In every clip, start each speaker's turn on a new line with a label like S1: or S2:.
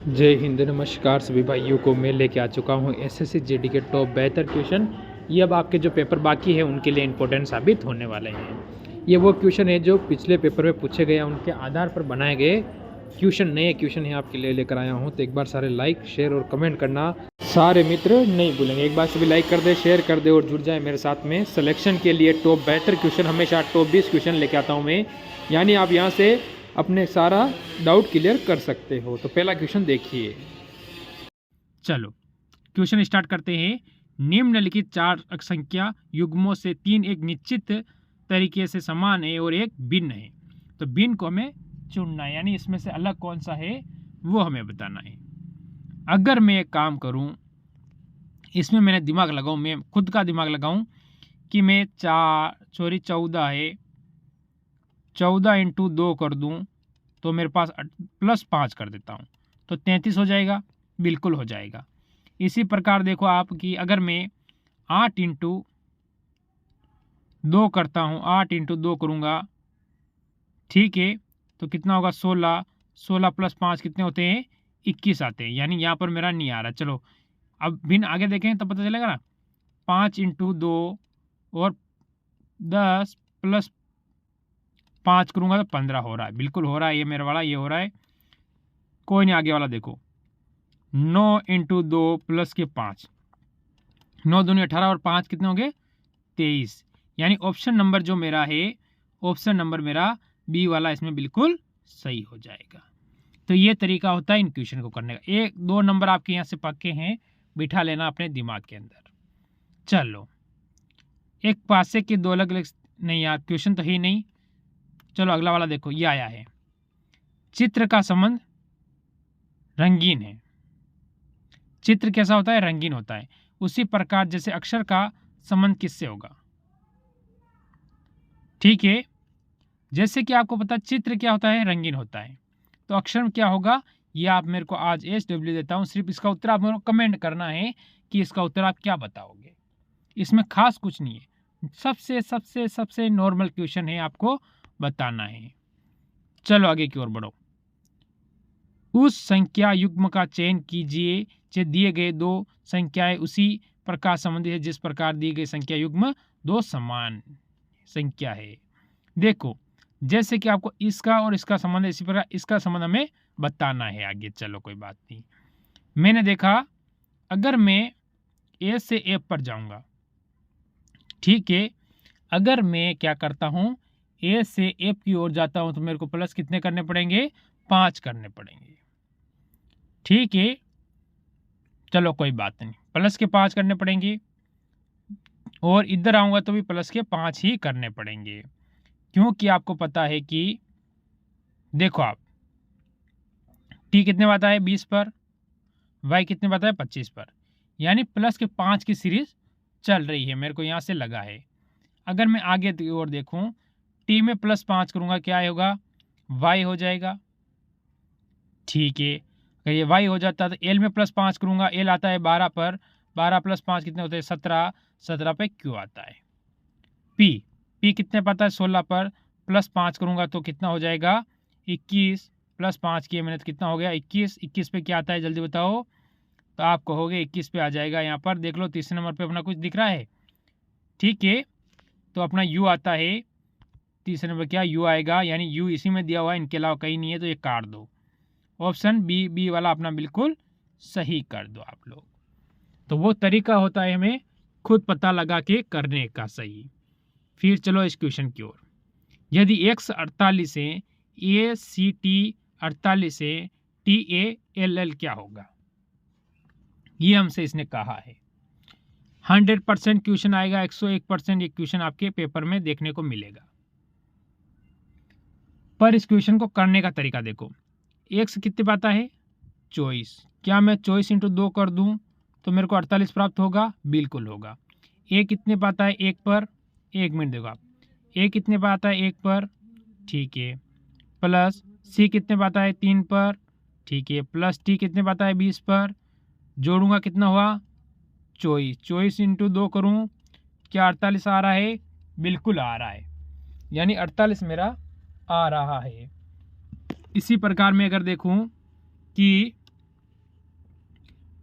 S1: जय हिंद, नमस्कार सभी भाइयों को। मैं लेके आ चुका हूँ एसएससी जीडी के टॉप बेहतर क्वेश्चन। ये अब आपके जो पेपर बाकी है उनके लिए इम्पोर्टेंट साबित होने वाले हैं। ये वो क्वेश्चन है जो पिछले पेपर में पूछे गए, उनके आधार पर बनाए गए क्वेश्चन, नए क्वेश्चन है आपके लिए लेकर आया हूँ। तो एक बार सारे लाइक, शेयर और कमेंट करना सारे मित्र नहीं भूलेंगे। एक बार सभी लाइक कर दे, शेयर कर दे और जुड़ जाए मेरे साथ में। सिलेक्शन के लिए टॉप बेहतर क्वेश्चन, हमेशा टॉप 20 क्वेश्चन लेके आता हूँ मैं, यानी आप यहाँ से अपने सारा डाउट क्लियर कर सकते हो। तो पहला क्वेश्चन देखिए। चलो क्वेश्चन स्टार्ट करते हैं। निम्नलिखित चार अंक संख्या युग्मों से तीन एक निश्चित तरीके से समान है और एक भिन्न है। तो भिन्न को हमें चुनना है, यानी इसमें से अलग कौन सा है वो हमें बताना है। अगर मैं एक काम करूं, इसमें मैंने दिमाग लगाऊं, मैं खुद का दिमाग लगाऊं कि मैं 14 है, 14 इंटू 2 कर दूं तो मेरे पास +5 कर देता हूं तो 33 हो जाएगा। बिल्कुल हो जाएगा। इसी प्रकार देखो आप कि अगर मैं 8 इंटू 2 करता हूं, 8 इंटू 2 करूंगा, ठीक है, तो कितना होगा 16, 16 + 5 कितने होते हैं 21 आते हैं, यानी यहाँ पर मेरा नहीं आ रहा। चलो अब भिन्न आगे देखें तब पता चलेगा ना। 5 इंटू 2 और 10 + 5 करूंगा तो 15 हो रहा है। बिल्कुल हो रहा है, ये मेरा वाला ये हो रहा है। कोई नहीं, आगे वाला देखो। 9 इंटू 2 + के 5, 9 दूनी 18 और 5 कितने होंगे 23, यानी ऑप्शन नंबर जो मेरा है, ऑप्शन नंबर मेरा बी वाला इसमें बिल्कुल सही हो जाएगा। तो ये तरीका होता है इन क्वेश्चन को करने का। 1-2 नंबर आपके यहाँ से पक्के हैं, बिठा लेना अपने दिमाग के अंदर। चलो एक पासे के दो अलग अलग, नहीं यार क्वेश्चन तो ही नहीं। चलो अगला वाला देखो, ये आया है। चित्र का संबंध रंगीन है। चित्र कैसा होता है, रंगीन होता है। उसी प्रकार जैसे अक्षर का संबंध किससे होगा, ठीक है। जैसे कि आपको पता चित्र क्या होता है, रंगीन होता है, तो अक्षर क्या होगा, ये आप मेरे को आज SW देता हूं। सिर्फ इसका उत्तर आप मेरे को कमेंट करना है कि इसका उत्तर आप क्या बताओगे। इसमें खास कुछ नहीं है, सबसे सबसे सबसे नॉर्मल क्वेश्चन है, आपको बताना है। चलो आगे की ओर बढ़ो। उस संख्या युग्म का चयन कीजिए जो दिए गए दो संख्याएं उसी प्रकार संबंधित है जिस प्रकार दी गई संख्या युग्म दो समान संख्या है। देखो जैसे कि आपको इसका और इसका संबंध है, इसी प्रकार इसका संबंध हमें बताना है आगे। चलो कोई बात नहीं। मैंने देखा अगर मैं ए से एफ पर जाऊंगा, ठीक है, अगर मैं क्या करता हूं ए से एफ की ओर जाता हूं तो मेरे को प्लस कितने करने पड़ेंगे, 5 करने पड़ेंगे, ठीक है। चलो कोई बात नहीं, प्लस के 5 करने पड़ेंगे और इधर आऊंगा तो भी प्लस के 5 ही करने पड़ेंगे, क्योंकि आपको पता है कि देखो आप टी कितने आता है 20 पर, वाई कितने आता है 25 पर, यानी प्लस के 5 की सीरीज चल रही है, मेरे को यहाँ से लगा है। अगर मैं आगे की ओर देखूं, टी में +5 करूंगा क्या होगा, वाई हो जाएगा, ठीक है। अगर ये वाई हो जाता है तो एल में +5 करूंगा, एल आता है 12 पर, 12 + 5 कितने होते हैं 17, 17 पे क्यू आता है। पी, पी कितने पाता है 16 पर, +5 करूंगा तो कितना हो जाएगा 21, +5 किए मैंने तो कितना हो गया 21, 21 पे क्या आता है जल्दी बताओ। तो आप कहोगे 21 पे आ जाएगा, यहाँ पर देख लो तीसरे नंबर पे अपना कुछ दिख रहा है, ठीक है, तो अपना यू आता है तीसरे नंबर, क्या यू आएगा, यानी यू इसी में दिया हुआ है, इनके अलावा कहीं नहीं है, तो ये काट दो। ऑप्शन बी, बी वाला अपना बिल्कुल सही कर दो आप लोग। तो वो तरीका होता है हमें खुद पता लगा के करने का सही। फिर चलो इस क्वेश्चन की ओर। यदि x 48 है, ए सी टी 48 है, टी ए एल एल क्या होगा, ये हमसे इसने कहा है। 100% क्वेश्चन आएगा, 101% ये क्वेश्चन आपके पेपर में देखने को मिलेगा। पर इस क्वेश्चन को करने का तरीका देखो। x कितने पाता है 24, क्या मैं 24 इंटू 2 कर दूं तो मेरे को 48 प्राप्त होगा, बिल्कुल होगा। ए कितने पाता है 1 पर, 1 मिनट देखो आप, ए कितने पाता है 1 पर, ठीक है, प्लस सी कितने पाता है 3 पर, ठीक है, प्लस टी कितने पाता है 20 पर, जोड़ूंगा कितना हुआ 24, 24 इंटू 2 करूँ क्या 48 आ रहा है, बिल्कुल आ रहा है, यानी 48 मेरा आ रहा है। इसी प्रकार में अगर देखूं कि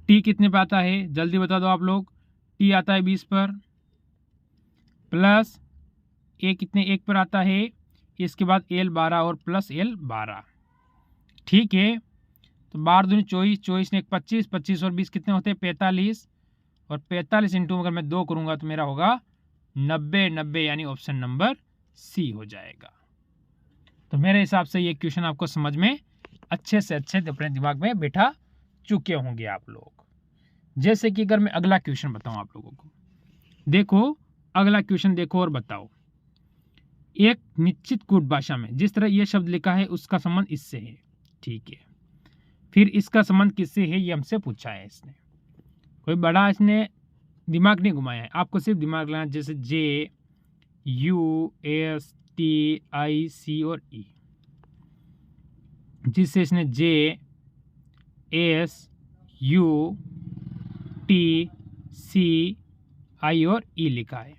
S1: टी कितने पे आता है जल्दी बता दो आप लोग। टी आता है 20 पर, प्लस ए कितने 1 पर आता है, इसके बाद एल 12 और प्लस एल 12। ठीक है, तो 12 दूनी 24, 24 ने 25, 25 और 20 कितने होते हैं 45, और 45 इंटू अगर मैं 2 करूंगा तो मेरा होगा 90, 90 यानी ऑप्शन नंबर सी हो जाएगा। तो मेरे हिसाब से ये क्वेश्चन आपको समझ में अच्छे से अच्छे अपने दिमाग में बैठा चुके होंगे आप लोग। जैसे कि अगर मैं अगला क्वेश्चन बताऊं आप लोगों को, देखो अगला क्वेश्चन देखो और बताओ। एक निश्चित कूट भाषा में जिस तरह यह शब्द लिखा है उसका संबंध इससे है। ठीक है, फिर इसका संबंध किससे है ये हमसे पूछा है। इसने कोई बड़ा इसने दिमाग नहीं घुमाया है, आपको सिर्फ दिमाग लगाना। जैसे जे, यू, एस, टी, आई, सी और ई, जिससे इसने जे, एस, यू, टी, सी, आई और ई लिखा है।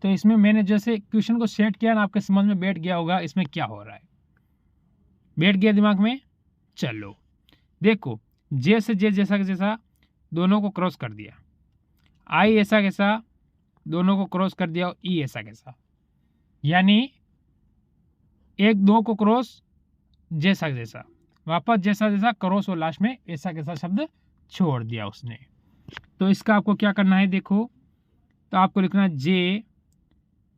S1: तो इसमें मैंने जैसे क्वेश्चन को सेट किया ना, आपके समझ में बैठ गया होगा इसमें क्या हो रहा है। बैठ गया दिमाग में। चलो देखो, जे से जे जैसा जैसा दोनों को क्रॉस कर दिया, आई ऐसा कैसा दोनों को क्रॉस कर दिया, ई ऐसा कैसा, यानी 1 2 को क्रॉस जैसा जैसा, वापस जैसा जैसा क्रॉस और लास्ट में ऐसा कैसा शब्द छोड़ दिया उसने। तो इसका आपको क्या करना है देखो, तो आपको लिखना है जे,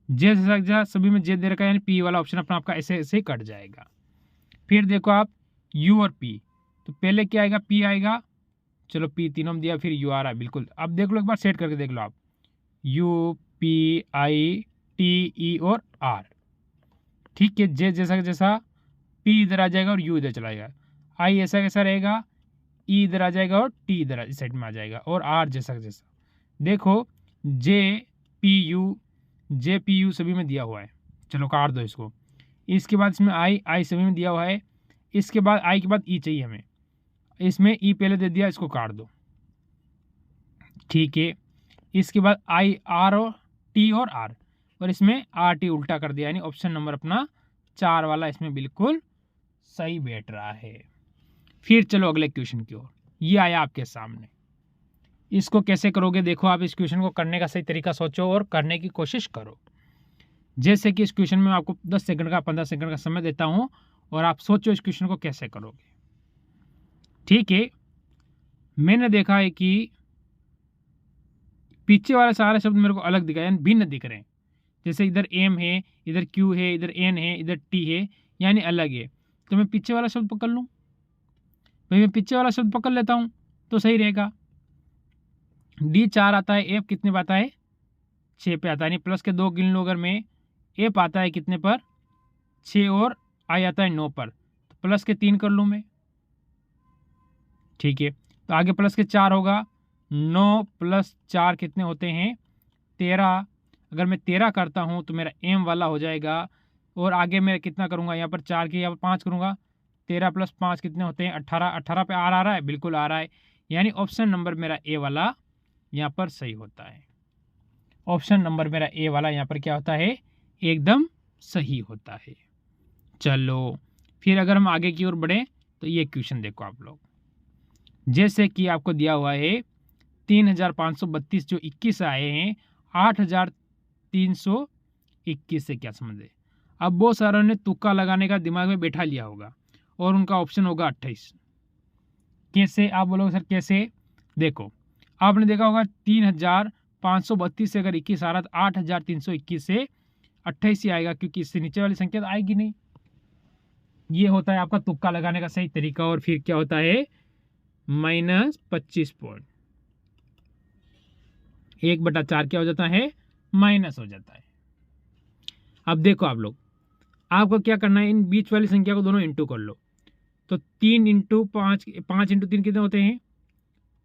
S1: जे जैसा सभी में जे दे रखा है, यानी पी वाला ऑप्शन अपना आपका ऐसे ऐसे ही कट जाएगा। फिर देखो आप यू और पी, तो पहले क्या आएगा पी आएगा, चलो पी तीनों में दिया, फिर यू आ रहा है बिल्कुल। अब देख लो एक बार सेट करके देख लो आप, यू, पी, आई, टी, ई और आर। ठीक है, जे जैसा जैसा पी इधर आ जाएगा और यू इधर चला जाएगा, आई ऐसा कैसा रहेगा, ई इधर आ जाएगा और टी इधर इस साइड में आ जाएगा, और आर जैसा जैसा। देखो जे पी यू सभी में दिया हुआ है, चलो काट दो इसको। इसके बाद इसमें आई सभी में दिया हुआ है, इसके बाद आई के बाद ई चाहिए हमें, इसमें ई पहले दे दिया, इसको काट दो। ठीक है, इसके बाद आई आर और टी और आर, और इसमें आर टी उल्टा कर दिया, यानी ऑप्शन नंबर अपना 4 वाला इसमें बिल्कुल सही बैठ रहा है। फिर चलो अगले क्वेश्चन की ओर, ये आया आपके सामने। इसको कैसे करोगे देखो, आप इस क्वेश्चन को करने का सही तरीका सोचो और करने की कोशिश करो। जैसे कि इस क्वेश्चन में आपको 10 सेकंड का 15 सेकंड का समय देता हूं, और आप सोचो इस क्वेश्चन को कैसे करोगे। ठीक है, मैंने देखा है कि पीछे वाले सारे शब्द मेरे को अलग दिखाए, यानी भिन्न दिख रहे हैं। जैसे इधर एम है, इधर क्यू है, इधर एन है, इधर टी है, यानी अलग है। तो मैं पीछे वाला शब्द पकड़ लूँ, भाई मैं पीछे वाला शब्द पकड़ लेता हूँ तो सही रहेगा। डी 4 आता है, एफ कितने पे आता है 6 पे आता है, यानी प्लस के 2 गिन लो। अगर मैं एफ आता है कितने पर 6 और आई आता है 9 पर, तो प्लस के 3 कर लूँ मैं। ठीक है, तो आगे प्लस के 4 होगा, 9 प्लस 4 कितने होते हैं 13। अगर मैं 13 करता हूँ तो मेरा एम वाला हो जाएगा, और आगे मैं कितना करूँगा यहाँ पर 4 के यहाँ पर 5 करूँगा, 13 प्लस 5 कितने होते हैं 18। 18 पे आर आ रहा है, बिल्कुल आ रहा है, यानी ऑप्शन नंबर मेरा ए वाला यहाँ पर सही होता है। ऑप्शन नंबर मेरा ए वाला यहाँ पर क्या होता है एकदम सही होता है। चलो फिर अगर हम आगे की ओर बढ़े तो ये क्वेश्चन देखो आप लोग, जैसे कि आपको दिया हुआ है 3532 जो 21 आए हैं 8321 से क्या समझ है। अब बहुत सारों ने तुक्का लगाने का दिमाग में बैठा लिया होगा और उनका ऑप्शन होगा 28। कैसे आप बोलोगे सर कैसे, देखो आपने देखा होगा 3532 से अगर 21 आ रहा तो 8321 से 28 ही आएगा, क्योंकि इससे नीचे वाली संख्या तो आएगी नहीं। ये होता है आपका तुक्का लगाने का सही तरीका। और फिर क्या होता है -25 पॉइंट, 1/4 क्या हो जाता है माइनस हो जाता है। अब देखो आप लोग, आपको क्या करना है इन बीच वाली संख्या को दोनों इंटू कर लो। तो 3 इंटू 5 इंटू 3 कितने होते हैं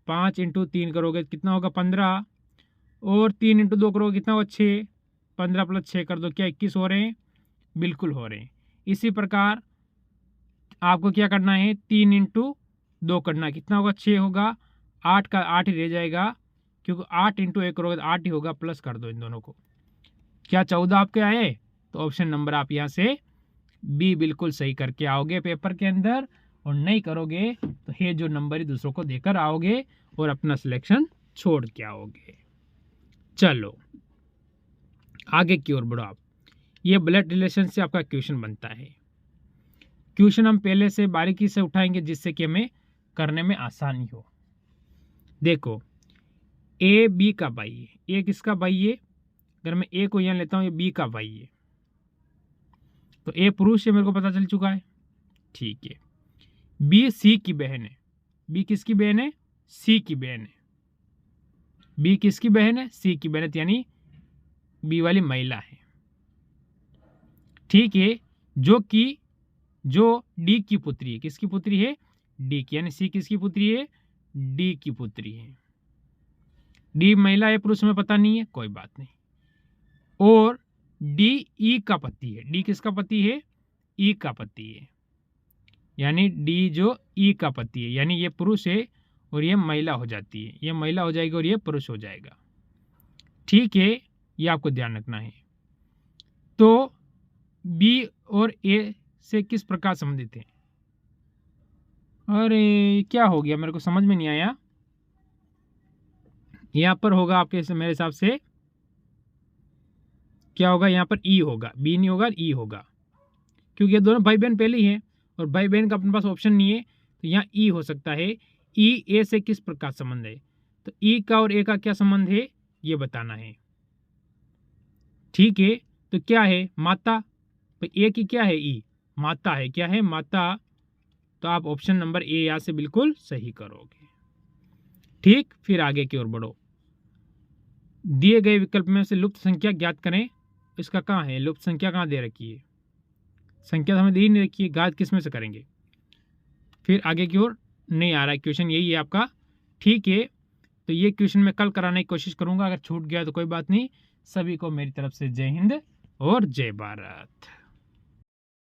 S1: 5 इंटू 3 करोगे कितना होगा 15, और 3 इंटू 2 करोगे कितना होगा 6, 15 प्लस 6 कर दो क्या 21 हो रहे हैं, बिल्कुल हो रहे हैं। इसी प्रकार आपको क्या करना है 3 इंटू 2 करना है, कितना होगा 6 होगा, 8 का 8 ही रह जाएगा, क्योंकि 8 इंटू 1 करोगे तो 8 ही होगा, प्लस कर दो इन दोनों को, क्या 14 आपके आए। तो ऑप्शन नंबर आप यहाँ से बी बिल्कुल सही करके आओगे पेपर के अंदर, और नहीं करोगे तो ये जो नंबर ही दूसरों को देकर आओगे और अपना सिलेक्शन छोड़ के आओगे। चलो आगे की ओर बढ़ो आप। ये ब्लड रिलेशन से आपका क्वेश्चन बनता है। क्वेश्चन हम पहले से बारीकी से उठाएंगे जिससे कि हमें करने में आसानी हो। देखो ए बी का भाई है, ए किसका भाई है? अगर मैं ए को यहाँ लेता हूँ, ये बी का भाई है, तो ए पुरुष है, मेरे को पता चल चुका है। ठीक है, बी सी की बहन है। बी किसकी बहन है? सी की बहन है। बी किसकी बहन है? सी की बहन है, यानी बी वाली महिला है। ठीक है, जो डी की पुत्री है। किसकी पुत्री है? डी की, यानी सी किसकी पुत्री है? डी की पुत्री है। डी महिला है पुरुष में पता नहीं है, कोई बात नहीं। और डी ई का पति है। डी किसका पति है? ई का पति है, यानी डी जो ई का पति है, यानी ये पुरुष है और ये महिला हो जाती है। ये महिला हो जाएगी और ये पुरुष हो जाएगा। ठीक है, ये आपको ध्यान रखना है। तो बी और ए से किस प्रकार संबंधित है? अरे क्या हो गया, मेरे को समझ में नहीं आया। यहां पर होगा आपके मेरे हिसाब से क्या होगा, यहां पर ई होगा, बी नहीं होगा, ई होगा, क्योंकि ये दोनों भाई बहन पहले ही हैं और भाई बहन का अपने पास ऑप्शन नहीं है, तो यहाँ ई हो सकता है। ई ए से किस प्रकार संबंध है? तो ई का और ए का क्या संबंध है ये बताना है। ठीक है, तो क्या है? माता। तो ए की क्या है? ई माता है। क्या है? माता। तो आप ऑप्शन नंबर ए यहाँ से बिल्कुल सही करोगे। ठीक, फिर आगे की ओर बढ़ो। दिए गए विकल्प में से लुप्त संख्या ज्ञात करें। इसका कहाँ है? लुप्त संख्या कहाँ दे रखी है? संख्या तो हमें दे नहीं रखी है, ज्ञात किस में से करेंगे? फिर आगे की ओर नहीं आ रहा है क्वेश्चन, यही है आपका। ठीक है, तो ये क्वेश्चन मैं कल कराने की कोशिश करूंगा, अगर छूट गया तो कोई बात नहीं। सभी को मेरी तरफ से जय हिंद और जय भारत।